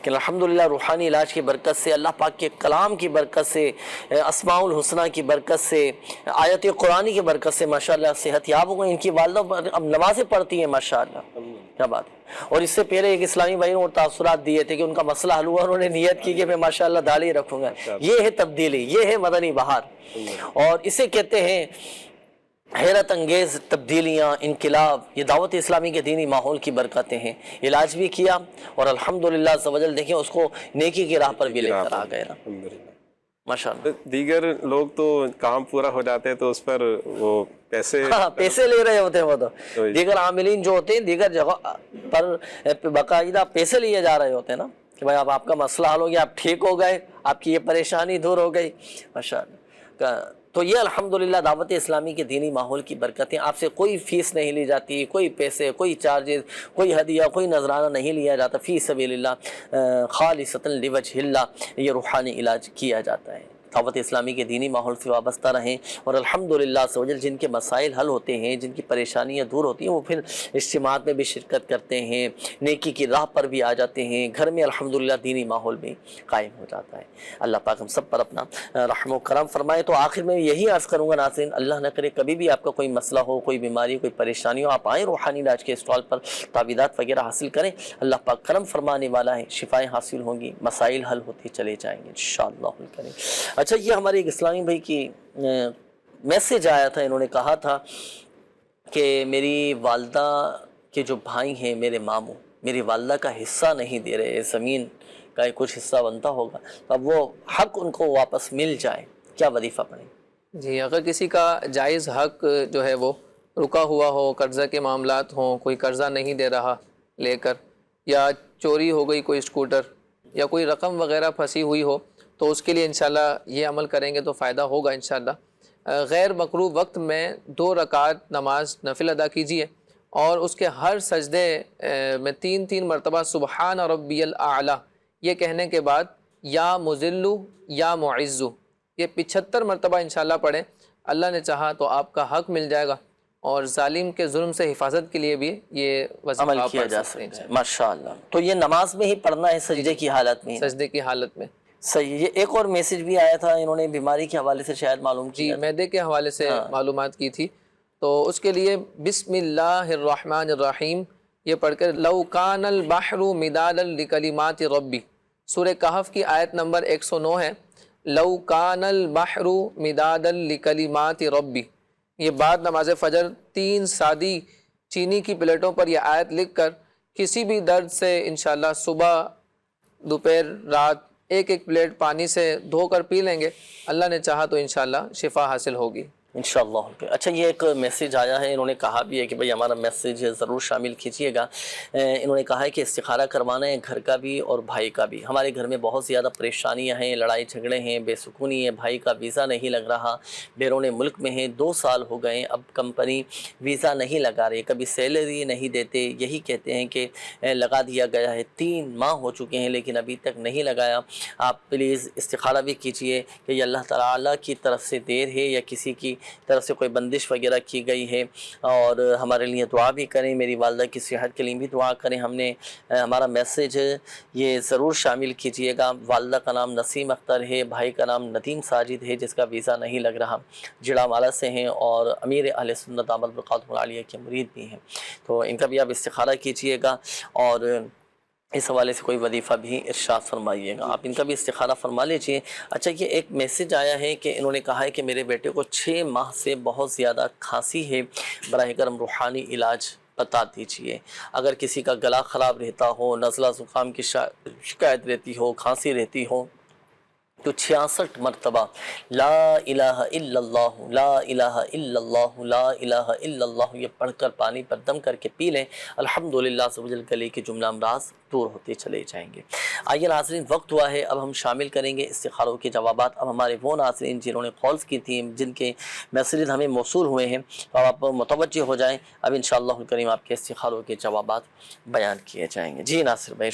لیکن الحمدللہ روحانی علاج کی برکت سے، اللہ پاک کے کلام کی برکت سے، اسماء الحسنہ کی برکت سے، آیت قرآنی کی برکت سے ماشاءاللہ صحت یاب ہو گئی. ان کی والدہ اب نمازیں پڑھتی ہیں ماشاءاللہ. کیا بات ہے. اور اس سے پہلے ایک اسلامی بھائی نے اور تاثرات دیے تھے کہ ان کا مسئلہ حل ہوا، انہوں نے نیت کی کہ میں ماشاءاللہ داڑھی رکھوں گا. یہ ہے تبدیلی، یہ ہے مدنی بہار، اور اسے کہتے ہیں حیرت انگیز تبدیلیاں، انقلاب. یہ دعوت اسلامی کے دینی ماحول کی برکتیں ہیں. علاج بھی کیا اور الحمدللہ عز و جل دیکھیں اس کو نیکی کی راہ پر بھی لے کر آ گئے ماشاءاللہ. دیگر لوگ تو کام پورا ہو جاتے ہیں تو اس پر وہ پیسے لے رہے ہوتے ہیں. وہ تو دیگر عاملین جو ہوتے ہیں دیگر جگہ پر باقاعدہ پیسے لیے جا رہے ہوتے ہیں نا کہ بھائی اب آپ کا مسئلہ حل ہو گیا، آپ ٹھیک ہو گئے، آپ کی یہ پریشانی دور ہو گئی ماشاءاللہ. تو یہ الحمدللہ دعوت اسلامی کے دینی ماحول کی برکتیں. آپ سے کوئی فیس نہیں لی جاتی، کوئی پیسے، کوئی چارجز، کوئی ہدیہ، کوئی نذرانہ نہیں لیا جاتا. فی سبیل اللہ خالصۃ لوجہ اللہ یہ روحانی علاج کیا جاتا ہے. دعوت اسلامی کے دینی ماحول سے وابستہ رہیں اور الحمدللہ سوجل جن کے مسائل حل ہوتے ہیں، جن کی پریشانیاں دور ہوتی ہیں، وہ پھر اجتماعات میں بھی شرکت کرتے ہیں، نیکی کی راہ پر بھی آ جاتے ہیں، گھر میں الحمدللہ دینی ماحول بھی قائم ہو جاتا ہے. اللہ پاک ہم سب پر اپنا رحم و کرم فرمائے. تو آخر میں یہی عرض کروں گا ناظرین، اللہ نہ کرے کبھی بھی آپ کا کوئی مسئلہ ہو، کوئی بیماری، کوئی پریشانی ہو، آپ آئیں روحانی علاج کے اسٹال پر، تعویذات وغیرہ حاصل کریں. اللہ پاک کرم فرمانے والا ہے، شفائیں حاصل ہوں گی، مسائل حل ہوتے چلے جائیں گے انشاءاللہ الکریم. اچھا، یہ ہمارے ایک اسلامی بھائی کی میسیج آیا تھا. انہوں نے کہا تھا کہ میری والدہ کے جو بھائی ہیں، میرے ماموں، میری والدہ کا حصہ نہیں دے رہے، زمین کا کچھ حصہ بنتا ہوگا، اب وہ حق ان کو واپس مل جائے، کیا وظیفہ پڑھیں؟ جی، اگر کسی کا جائز حق جو ہے وہ رکا ہوا ہو، قرضہ کے معاملات ہوں، کوئی قرضہ نہیں دے رہا لے کر، یا چوری ہو گئی کوئی اسکوٹر، یا کوئی رقم وغیرہ پھنسی ہوئی ہو، تو اس کے لیے انشاءاللہ یہ عمل کریں گے تو فائدہ ہوگا انشاءاللہ. غیر مکروہ وقت میں 2 رکعت نماز نفل ادا کیجیے، اور اس کے ہر سجدے میں 3 مرتبہ سبحان ربی الاعلی یہ کہنے کے بعد یا مذلو یا معزو یہ 75 مرتبہ انشاءاللہ پڑھیں. اللہ نے چاہا تو آپ کا حق مل جائے گا، اور ظالم کے ظلم سے حفاظت کے لیے بھی یہ عمل کیا جا سکتا ہے ماشاءاللہ. تو یہ نماز میں ہی پڑھنا ہے، سجدے کی حالت میں؟ سجدے کی حالت میں. صحیح. یہ ایک اور میسیج بھی آیا تھا، انہوں نے بیماری کے حوالے سے شاید معلوم کیا. جی، معدے کے حوالے سے معلومات کی تھی، تو اس کے لیے بسم اللہ الرحمن الرحیم یہ پڑھ کر لو کان البحر مدادا لکلمات ربی، سورہ کہف کی آیت نمبر 109 ہے. لو کان البحر مدادا لکلمات ربی، یہ بعد نماز فجر 3 سادی چینی کی پلیٹوں پر یہ آیت لکھ کر کسی بھی درد سے انشاءاللہ صبح، دوپہر، رات ایک پلیٹ پانی سے دھو کر پی لیں گے، اللہ نے چاہا تو انشاءاللہ شفا حاصل ہوگی انشاءاللہ. اچھا، یہ ایک میسیج آیا ہے، انہوں نے کہا بھی ہے کہ بھئی ہمارا میسیج ضرور شامل کیجیے گا. انہوں نے کہا ہے کہ استخارہ کروانا ہے گھر کا بھی اور بھائی کا بھی. ہمارے گھر میں بہت زیادہ پریشانیاں ہیں، لڑائی جھگڑے ہیں، بے سکونی ہے، بھائی کا ویزا نہیں لگ رہا، بیرون ملک میں ہے، 2 سال ہو گئے، اب کمپنی ویزا نہیں لگا رہی، کبھی سیلری نہیں دیتے، یہی کہتے ہیں کہ لگا دیا گیا ہے. 3 ماہ ہو چکے ہیں لیکن ابھی تک نہیں لگایا. آپ پلیز استخارہ بھی کیجیے کہ یہ اللہ تعالیٰ کی طرف سے دیر ہے یا کسی کی طرف سے کوئی بندش وغیرہ کی گئی ہے. اور ہمارے لیے دعا بھی کریں، میری والدہ کی صحت کے لیے بھی دعا کریں. ہم نے ہمارا میسیج یہ ضرور شامل کیجیے گا. والدہ کا نام نسیم اختر ہے، بھائی کا نام ندیم ساجد ہے جس کا ویزا نہیں لگ رہا، جڑا والا سے ہیں اور امیر اہل سنت دامت برکاتہم العالیہ کے مرید بھی ہیں. تو ان کا بھی آپ استخارہ کیجیے گا، اور اس حوالے سے کوئی وظیفہ بھی ارشاد فرمائیے گا. آپ ان کا بھی استخارہ فرما لیجئے. اچھا، یہ ایک میسیج آیا ہے کہ انہوں نے کہا ہے کہ میرے بیٹے کو 6 ماہ سے بہت زیادہ کھانسی ہے، براہ کرم روحانی علاج بتا دیجئے. اگر کسی کا گلا خراب رہتا ہو، نزلہ زکام کی شکایت رہتی ہو، کھانسی رہتی ہو، تو 66 مرتبہ لا الہ الا اللہ لا الہ الا اللہ لا الہ الا اللہ یہ پڑھ کر پانی پر دم کر کے پی لیں. الحمدللہ سبحان گلے کے جملہ امراض دور ہوتے چلے جائیں گے. آئیے ناظرین، وقت ہوا ہے، اب ہم شامل کریں گے استخاروں کے جوابات. اب ہمارے وہ ناظرین جنہوں نے کالز کی تھیں، جن کے میسیجز ہمیں موصول ہوئے ہیں، اب آپ متوجہ ہو جائیں. اب انشاءاللہ الکریم آپ کے استخاروں کے جوابات بیان کیے جائیں گے. جی ناصر بھائی،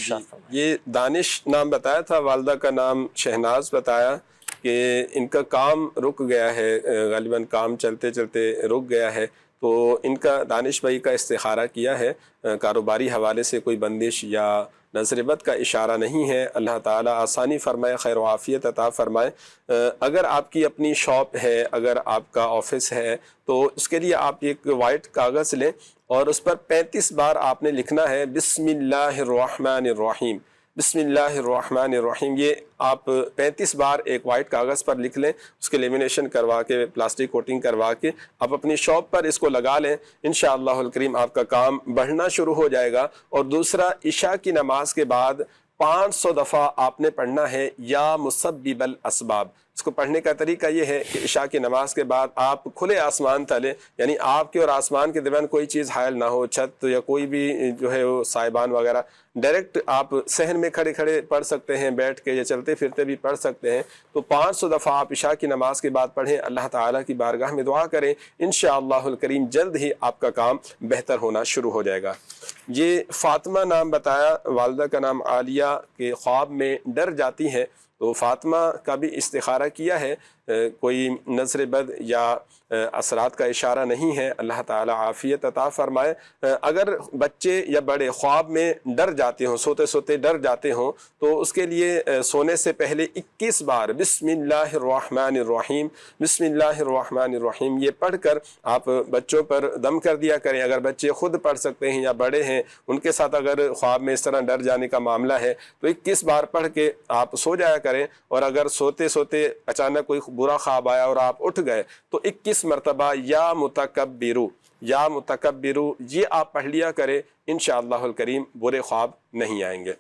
یہ دانش نام بتایا تھا، والدہ کا نام شہناز بتایا کہ ان کا کام رک گیا ہے، غالباً کام چلتے چلتے رک گیا ہے. تو ان کا دانش بھائی کا استخارہ کیا ہے، کاروباری حوالے سے کوئی بندش یا نظر بد کا اشارہ نہیں ہے، اللہ تعالیٰ آسانی فرمائے، خیر و عافیت عطا فرمائے۔ اگر آپ کی اپنی شاپ ہے، اگر آپ کا آفس ہے، تو اس کے لیے آپ ایک وائٹ کاغذ لیں اور اس پر 35 بار آپ نے لکھنا ہے بسم اللہ الرحمن الرحیم، بسم اللہ الرحمن الرحیم۔ یہ آپ 35 بار ایک وائٹ کاغذ پر لکھ لیں، اس کے لیمینیشن کروا کے، پلاسٹک کوٹنگ کروا کے آپ اپنی شاپ پر اس کو لگا لیں، انشاءاللہ الکریم آپ کا کام بڑھنا شروع ہو جائے گا۔ اور دوسرا، عشاء کی نماز کے بعد 500 دفعہ آپ نے پڑھنا ہے یا مسبب الاسباب۔ اس کو پڑھنے کا طریقہ یہ ہے کہ عشاء کی نماز کے بعد آپ کھلے آسمان تلے، یعنی آپ کے اور آسمان کے درمیان کوئی چیز حائل نہ ہو، چھت یا کوئی بھی جو ہے وہ سائبان وغیرہ، ڈائریکٹ آپ صحن میں کھڑے کھڑے پڑھ سکتے ہیں، بیٹھ کے یا چلتے پھرتے بھی پڑھ سکتے ہیں۔ تو 500 دفعہ آپ عشاء کی نماز کے بعد پڑھیں، اللہ تعالیٰ کی بارگاہ میں دعا کریں، انشاءاللہ الکریم جلد ہی آپ کا کام بہتر ہونا شروع ہو جائے گا۔ یہ فاطمہ نام بتایا، والدہ کا نام عالیہ، کے خواب میں ڈر جاتی ہے، تو فاطمہ کا بھی استخارہ کیا ہے، کوئی نظر بد یا اثرات کا اشارہ نہیں ہے، اللہ تعالیٰ عافیت عطا فرمائے۔ اگر بچے یا بڑے خواب میں ڈر جاتے ہوں، سوتے سوتے ڈر جاتے ہوں، تو اس کے لیے سونے سے پہلے 21 بار بسم اللہ الرحمن الرحیم، بسم اللہ الرحمن الرحیم یہ پڑھ کر آپ بچوں پر دم کر دیا کریں۔ اگر بچے خود پڑھ سکتے ہیں یا بڑے ہیں، ان کے ساتھ اگر خواب میں اس طرح ڈر جانے کا معاملہ ہے تو 21 بار پڑھ کے آپ سو جایا کریں۔ اور اگر سوتے سوتے اچانک کوئی برا خواب آیا اور آپ اٹھ گئے تو 21 مرتبہ یا متکبرو، یا متکبرو یہ آپ پڑھ لیا کرے، انشاءاللہ الکریم برے خواب نہیں آئیں گے۔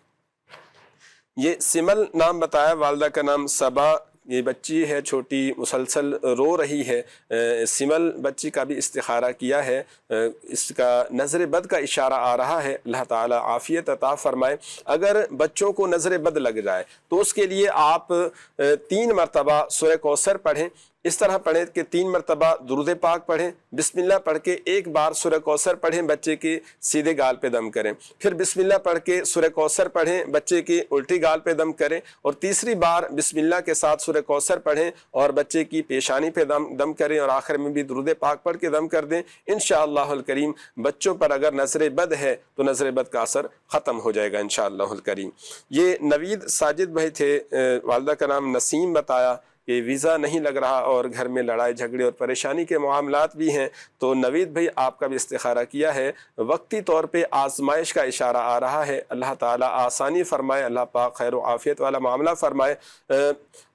یہ سمل نام بتایا، والدہ کا نام صبا، یہ بچی ہے چھوٹی، مسلسل رو رہی ہے۔ سمل بچی کا بھی استخارہ کیا ہے، اس کا نظر بد کا اشارہ آ رہا ہے، اللہ تعالیٰ عافیت عطا فرمائے۔ اگر بچوں کو نظر بد لگ جائے تو اس کے لیے آپ 3 مرتبہ سورہ کوثر پڑھیں، اس طرح پڑھیں کہ 3 مرتبہ درود پاک پڑھیں، بسم اللہ پڑھ کے 1 بار سورہ کوثر پڑھیں، بچے کے سیدھے گال پہ دم کریں، پھر بسم اللہ پڑھ کے سورہ کوثر پڑھیں، بچے کی الٹی گال پہ دم کریں، اور تیسری بار بسم اللہ کے ساتھ سورہ کوثر پڑھیں اور بچے کی پیشانی پہ دم کریں، اور آخر میں بھی درود پاک پڑھ کے دم کر دیں۔ انشاءاللہ الکریم بچوں پر اگر نظر بد ہے تو نظر بد کا اثر ختم ہو جائے گا انشاءاللہ الکریم۔ یہ نوید ساجد بھائی تھے، والدہ کا نام نسیم بتایا کہ ویزا نہیں لگ رہا اور گھر میں لڑائی جھگڑے اور پریشانی کے معاملات بھی ہیں، تو نوید بھائی آپ کا بھی استخارہ کیا ہے، وقتی طور پہ آزمائش کا اشارہ آ رہا ہے، اللہ تعالیٰ آسانی فرمائے، اللہ پاک خیر و عافیت والا معاملہ فرمائے۔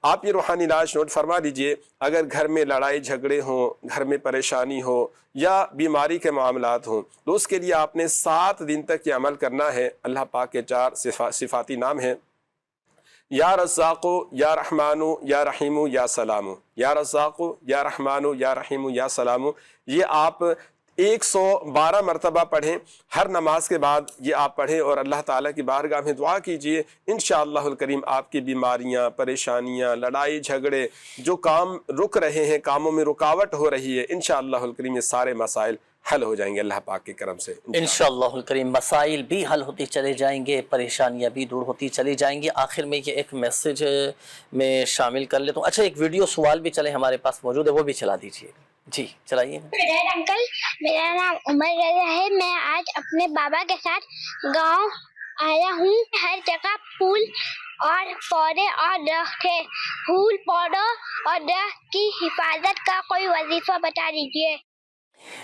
آپ یہ روحانی علاج نوٹ فرما دیجئے، اگر گھر میں لڑائی جھگڑے ہوں، گھر میں پریشانی ہو یا بیماری کے معاملات ہوں، تو اس کے لیے آپ نے 7 دن تک یہ عمل کرنا ہے۔ اللہ پاک کے 4 صفاتی نام ہیں، یا رزاقو، یا رحمانو، یا رحیمو، یا سلامو، یا رزاقو، یا رحمانو، یا رحیمو، یا سلامو۔ یہ آپ 112 مرتبہ پڑھیں، ہر نماز کے بعد یہ آپ پڑھیں اور اللہ تعالیٰ کی بارگاہ میں دعا کیجئے، انشاءاللہ الکریم آپ کی بیماریاں، پریشانیاں، لڑائی جھگڑے، جو کام رک رہے ہیں، کاموں میں رکاوٹ ہو رہی ہے، انشاءاللہ الکریم یہ سارے مسائل حل ہو جائیں گے اللہ پاک کے کرم سے انشاءاللہ الکریم۔ مسائل بھی حل ہوتی چلے جائیں گے، پریشانیاں بھی دور ہوتی چلی جائیں گی۔ آخر میں یہ ایک میسج میں شامل کر لیتا ہوں۔ اچھا، ایک ویڈیو سوال بھی چلے ہمارے پاس موجود ہے، وہ بھی چلا دیجیے۔ جی چلائیے۔ انکل، میرا نام عمر رضا ہے، میں آج اپنے بابا کے ساتھ گاؤں آیا ہوں۔ ہر جگہ پھول اور پودے اور درخت ہے، پھول پودوں اور درخت کی حفاظت کا کوئی وظیفہ بتا دیجیے۔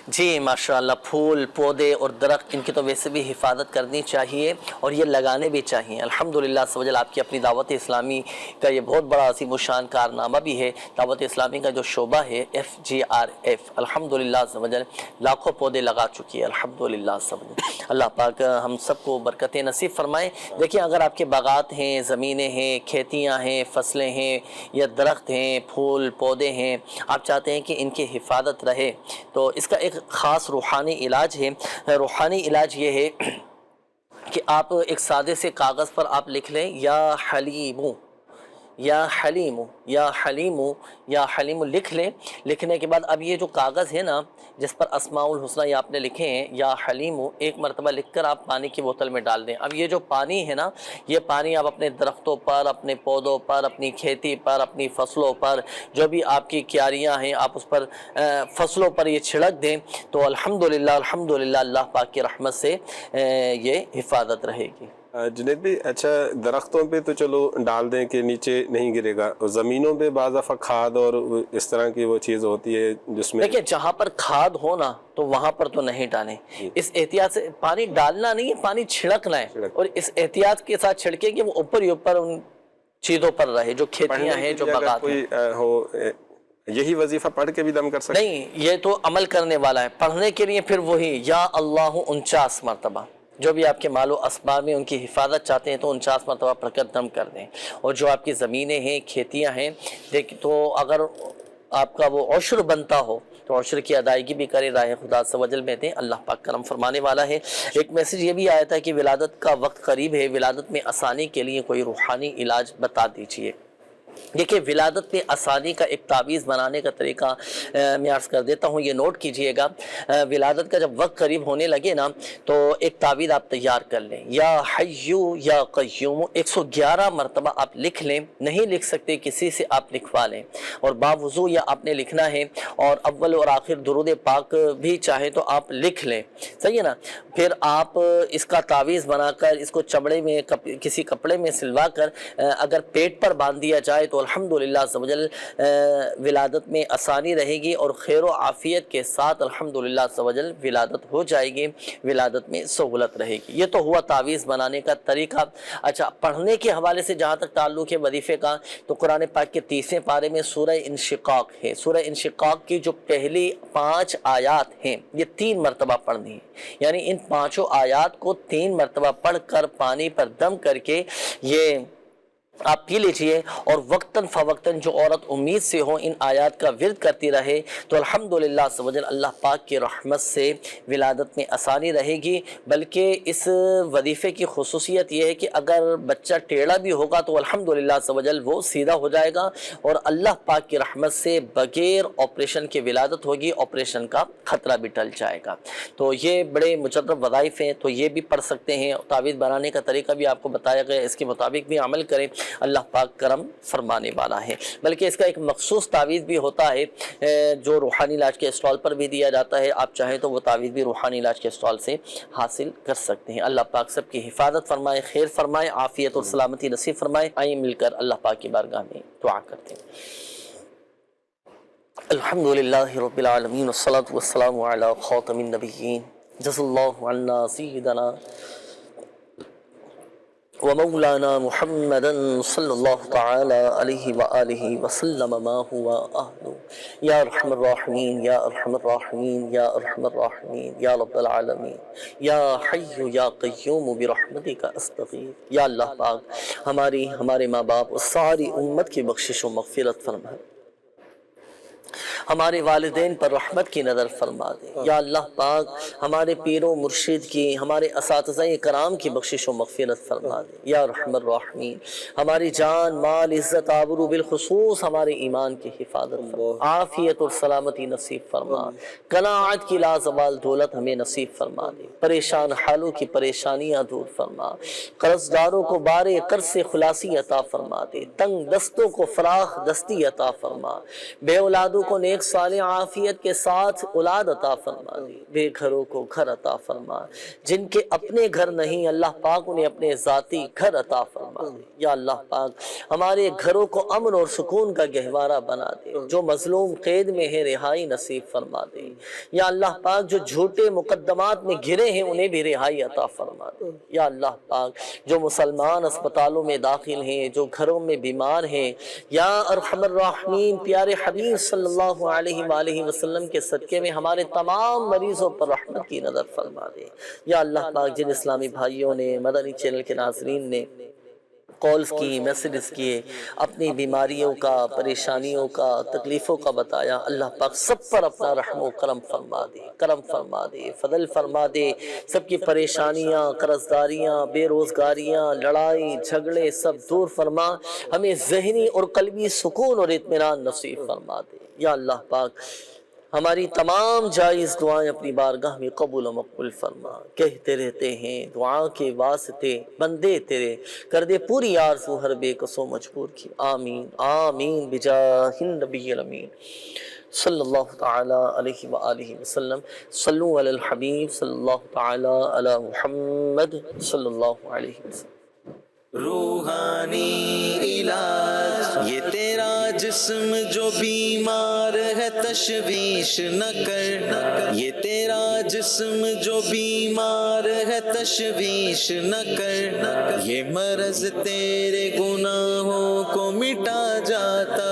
جی ماشاءاللہ، پھول پودے اور درخت ان کی تو ویسے بھی حفاظت کرنی چاہیے اور یہ لگانے بھی چاہیے۔ الحمدللہ سوجل آپ کی اپنی دعوت اسلامی کا یہ بہت بڑا عظیم الشان کارنامہ بھی ہے۔ دعوت اسلامی کا جو شعبہ ہے FGRF، الحمدللہ سوجل لاکھوں پودے لگا چکی ہے، الحمدللہ سوجل۔ اللہ پاک ہم سب کو برکتیں نصیب فرمائے۔ دیکھیں، اگر آپ کے باغات ہیں، زمینیں ہیں، کھیتیاں ہیں، فصلیں ہیں یا درخت ہیں، پھول پودے ہیں، آپ چاہتے ہیں کہ ان کی حفاظت رہے تو اس کا ایک خاص روحانی علاج ہے۔ روحانی علاج یہ ہے کہ آپ ایک سادے سے کاغذ پر آپ لکھ لیں، یا حلیمو، یا حلیم یا حلیم یا حلیم لکھ لیں۔ لکھنے کے بعد اب یہ جو کاغذ ہے نا جس پر اسماء الحسنی آپ نے لکھے ہیں یا حلیم، ایک مرتبہ لکھ کر آپ پانی کی بوتل میں ڈال دیں۔ اب یہ جو پانی ہے نا یہ پانی آپ اپنے درختوں پر، اپنے پودوں پر، اپنی کھیتی پر، اپنی فصلوں پر، جو بھی آپ کی کیاریاں ہیں آپ اس پر فصلوں پر یہ چھڑک دیں تو الحمدللہ اللہ پاک کی رحمت سے یہ حفاظت رہے گی۔ جنید بھی اچھا درختوں پہ تو چلو ڈال دیں کہ نیچے نہیں گرے گا، زمینوں پہ بعض دفعہ کھاد اور اس طرح کی وہ چیز ہوتی ہے جس میں دیکھیں جہاں پر کھاد ہو نا تو وہاں پر تو نہیں ڈالیں۔ اس احتیاط سے پانی ڈالنا نہیں ہے، پانی چھڑکنا ہے، اور اس احتیاط کے ساتھ چھڑکیں کہ وہ اوپر ہی اوپر ان چیزوں پر رہے جو کھیتیاں ہیں جو باغات ہیں۔ ہو یہی وظیفہ پڑھ کے بھی دم کر سکتے؟ نہیں، یہ تو عمل کرنے والا ہے، پڑھنے کے لیے پھر وہی یا اللہ 49 مرتبہ، جو بھی آپ کے مال و اسباب میں ان کی حفاظت چاہتے ہیں تو 49 مرتبہ پڑھ کر دم کر دیں۔ اور جو آپ کی زمینیں ہیں، کھیتیاں ہیں، تو اگر آپ کا وہ عشر بنتا ہو تو عشر کی ادائیگی بھی کریں، راہ خدا عز و جل میں دیں، اللہ پاک کرم فرمانے والا ہے۔ ایک میسیج یہ بھی آیا تھا کہ ولادت کا وقت قریب ہے، ولادت میں آسانی کے لیے کوئی روحانی علاج بتا دیجئے۔ دیکھیں ولادت میں آسانی کا ایک تعویذ بنانے کا طریقہ میں عرض کر دیتا ہوں، یہ نوٹ کیجئے گا۔ ولادت کا جب وقت قریب ہونے لگے نا تو ایک تعویذ آپ تیار کر لیں، یا حیو یا قیوم 111 مرتبہ آپ لکھ لیں، نہیں لکھ سکتے کسی سے آپ لکھوا لیں، اور باوضو یا آپ نے لکھنا ہے، اور اول اور آخر درود پاک بھی چاہے تو آپ لکھ لیں، صحیح ہے نا۔ پھر آپ اس کا تعویذ بنا کر اس کو چمڑے میں کسی کپڑے میں سلوا کر اگر پیٹ پر باندھ دیا جائے تو الحمدللہ عز و جل ولادت میں آسانی رہے گی، اور خیر و عافیت کے ساتھ الحمدللہ عز و جل ولادت ہو جائے گی، ولادت میں سہولت رہے گی۔ یہ تو ہوا تعویذ بنانے کا طریقہ۔ اچھا، پڑھنے کے حوالے سے جہاں تک تعلق ہے وظیفے کا، تو قرآن پاک کے 30ویں پارے میں سورہ انشقاق ہے۔ سورہ انشقاق کی جو پہلی 5 آیات ہیں یہ 3 مرتبہ پڑھنی ہے، یعنی ان 5 آیات کو 3 مرتبہ پڑھ کر پانی پر دم کر کے یہ آپ پی لیجئے، اور وقتاً فوقتاً جو عورت امید سے ہو ان آیات کا ورد کرتی رہے تو الحمدللہ عز و جل اللہ پاک کی رحمت سے ولادت میں آسانی رہے گی۔ بلکہ اس وظیفے کی خصوصیت یہ ہے کہ اگر بچہ ٹیڑھا بھی ہوگا تو الحمدللہ عز و جل وہ سیدھا ہو جائے گا، اور اللہ پاک کی رحمت سے بغیر آپریشن کے ولادت ہوگی، آپریشن کا خطرہ بھی ٹل جائے گا۔ تو یہ بڑے مجرب وظائف ہیں، تو یہ بھی پڑھ سکتے ہیں۔ تعویذ بنانے کا طریقہ بھی آپ کو بتایا گیا، اس کے مطابق بھی عمل کریں، اللہ پاک کرم فرمانے والا ہے۔ بلکہ اس کا ایک مخصوص تعویذ بھی ہوتا ہے جو روحانی علاج کے اسٹال پر بھی دیا جاتا ہے، آپ چاہیں تو وہ تعویذ بھی روحانی علاج کے اسٹال سے حاصل کر سکتے ہیں۔ اللہ پاک سب کی حفاظت فرمائے، خیر فرمائے، عافیت اور سلامتی نصیب فرمائے۔ آئیں مل کر اللہ پاک کی بارگاہ میں دعا کرتے ہیں۔ الحمدللہ رب العالمین والصلاة والسلام علی خاتم النبیین، جزا اللہ عنا سیدنا ومولانا محمدا صلی اللہ تعالی علیہ وآلہ وسلم ما هو اہل۔ یا ارحم الراحمین یا ارحم الراحمین یا ارحم الراحمین یا رب العالمین یا حی یا قیوم برحمتک استغیث۔ یا اللہ پاک ہمارے ماں باپ اور ساری امت کی بخشش و مغفرت فرما، ہمارے والدین پر رحمت کی نظر فرما دے۔ یا اللہ پاک ہمارے پیر و مرشد کی، ہمارے اساتذہ کرام کی بخشش و مغفرت فرما دے۔ یا رحم الراحمین ہماری جان مال عزت آبرو بالخصوص ہمارے ایمان کی حفاظت فرما، عافیت اور سلامتی نصیب فرما، قناعت کی لازوال دولت ہمیں نصیب فرما دے، پریشان حالوں کی پریشانیاں دور فرما، قرض داروں کو بارے قرض سے خلاصی عطا فرما دے، تنگ دستوں کو فراخ دستی عطا فرما، بے اولادوں کو نیک صالح عافیت کے ساتھ اولاد عطا فرما دے، بے گھروں کو گھر عطا فرما، جن کے اپنے گھر نہیں اللہ پاک انہیں اپنے ذاتی گھر عطا فرما دے۔ یا اللہ پاک ہمارے گھروں کو امن اور سکون کا گہوارہ بنا دے، جو مظلوم قید میں ہے رہائی نصیب فرما دے۔ یا اللہ پاک جو جھوٹے مقدمات میں گھرے ہیں انہیں بھی رہائی عطا فرما دے۔ یا اللہ پاک جو مسلمان اسپتالوں میں داخل ہیں، جو گھروں میں بیمار ہیں، یا ارحم الراحمین پیارے حبیب صلی اللہ علیہ وآلہ وسلم کے صدقے میں ہمارے تمام مریضوں پر رحمت کی نظر فرما دے۔ یا اللہ پاک جن اسلامی بھائیوں نے، مدنی چینل کے ناظرین نے کالز کی، میسیجز کیے، اپنی بیماریوں کا، پریشانیوں کا، تکلیفوں کا بتایا. اللہ پاک سب پر اپنا رحم و کرم فرما دے، کرم فرما دے، فضل فرما دے. سب کی پریشانیاں، قرضداریاں، بے روزگاریاں، لڑائی جھگڑے سب دور فرما. ہمیں ذہنی اور قلبی سکون اور اطمینان نصیب فرما دے. یا اللہ پاک ہماری تمام جائز دعائیں اپنی بارگاہ میں قبول و مقبول فرما. کہتے رہتے ہیں دعا کے واسطے بندے تیرے، کر دے پوری آرزو ہر بے کسو مجبور کی. آمین آمین بجاہ النبی الامین صلی اللہ تعالی علیہ وآلہ وسلم. صلو علی الحبیب صلی اللہ تعالی علی محمد صلی اللہ علیہ وسلم. روحانی علاج یہ تیرا جسم جو بیمار ہے تشویش نہ کر، یہ تیرا جسم جو بیمار ہے تشویش نہ کر، یہ مرض تیرے گناہوں کو مٹا جاتا